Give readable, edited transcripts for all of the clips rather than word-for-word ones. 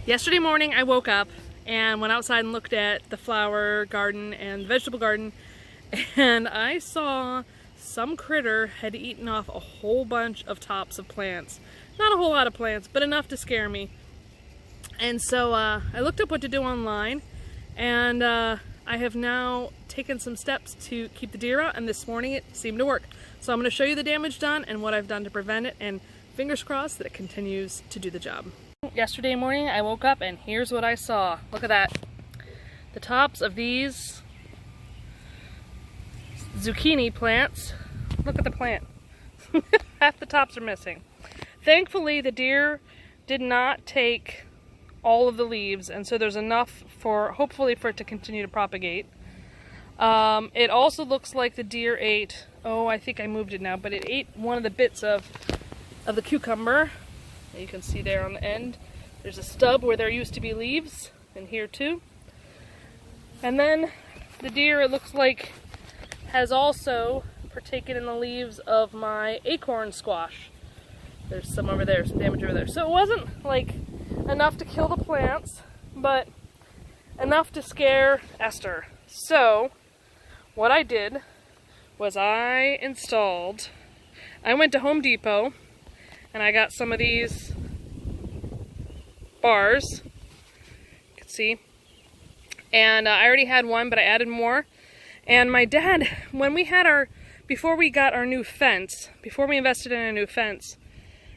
Yesterday morning I woke up and went outside and looked at the flower garden and the vegetable garden, and I saw some critter had eaten off a whole bunch of tops of plants. Not a whole lot of plants, but enough to scare me. And so I looked up what to do online, and I have now taken some steps to keep the deer out, and this morning it seemed to work. So I'm going to show you the damage done and what I've done to prevent it, and fingers crossed that it continues to do the job. Yesterday morning I woke up and here's what I saw. Look at that. The tops of these zucchini plants. Look at the plant. Half the tops are missing. Thankfully the deer did not take all of the leaves, and so there's enough for, hopefully, for it to continue to propagate. It also looks like the deer ate, oh, I think I moved it now, but it ate one of the bits of the cucumber. You can see there on the end. There's a stub where there used to be leaves, and here too. And then the deer, it looks like, has also partaken in the leaves of my acorn squash. There's some over there, some damage over there. So it wasn't like enough to kill the plants, but enough to scare Esther. So what I did was I went to Home Depot and I got some of these bars, you can see, and I already had one, but I added more. And my dad, before we got our new fence, before we invested in a new fence,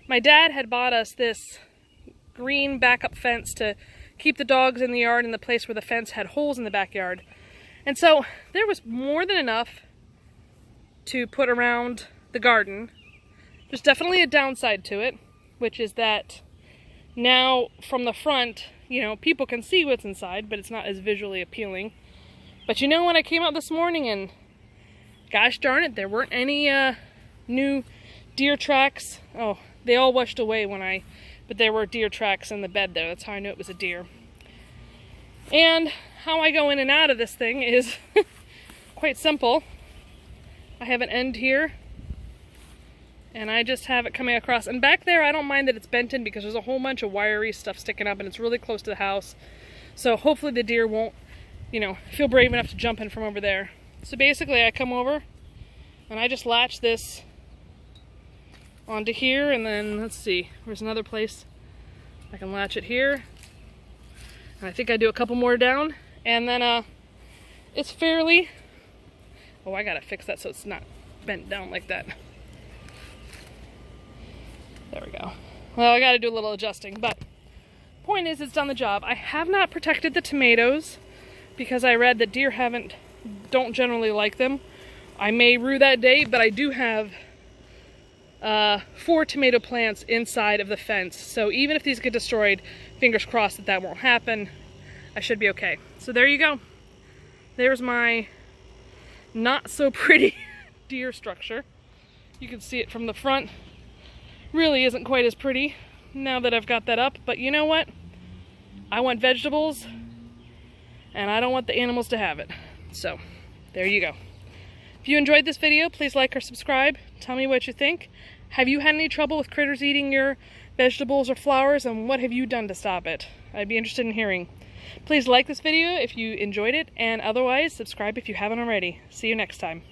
my dad had bought us this green backup fence to keep the dogs in the yard in the place where the fence had holes in the backyard. And so there was more than enough to put around the garden. There's definitely a downside to it, which is that now from the front, you know, people can see what's inside, but it's not as visually appealing. But you know, when I came out this morning and gosh darn it, there weren't any new deer tracks. Oh, they all washed away but there were deer tracks in the bed there. That's how I knew it was a deer. And how I go in and out of this thing is quite simple. I have an end here, and I just have it coming across. And back there, I don't mind that it's bent in because there's a whole bunch of wiry stuff sticking up and it's really close to the house. So hopefully the deer won't, you know, feel brave enough to jump in from over there. So basically I come over and I just latch this onto here, and then let's see, there's another place I can latch it here. And I think I do a couple more down, and then it's fairly, oh, I gotta fix that so it's not bent down like that. There we go. Well, I gotta do a little adjusting, but point is, it's done the job. I have not protected the tomatoes because I read that deer don't generally like them. I may rue that day, but I do have 4 tomato plants inside of the fence. So even if these get destroyed, fingers crossed that won't happen. I should be okay. So there you go. There's my not so pretty deer structure. You can see it from the front. Really isn't quite as pretty now that I've got that up, but you know what? I want vegetables and I don't want the animals to have it. So there you go. If you enjoyed this video, please like or subscribe. Tell me what you think. Have you had any trouble with critters eating your vegetables or flowers, and what have you done to stop it? I'd be interested in hearing. Please like this video if you enjoyed it, and otherwise subscribe if you haven't already. See you next time.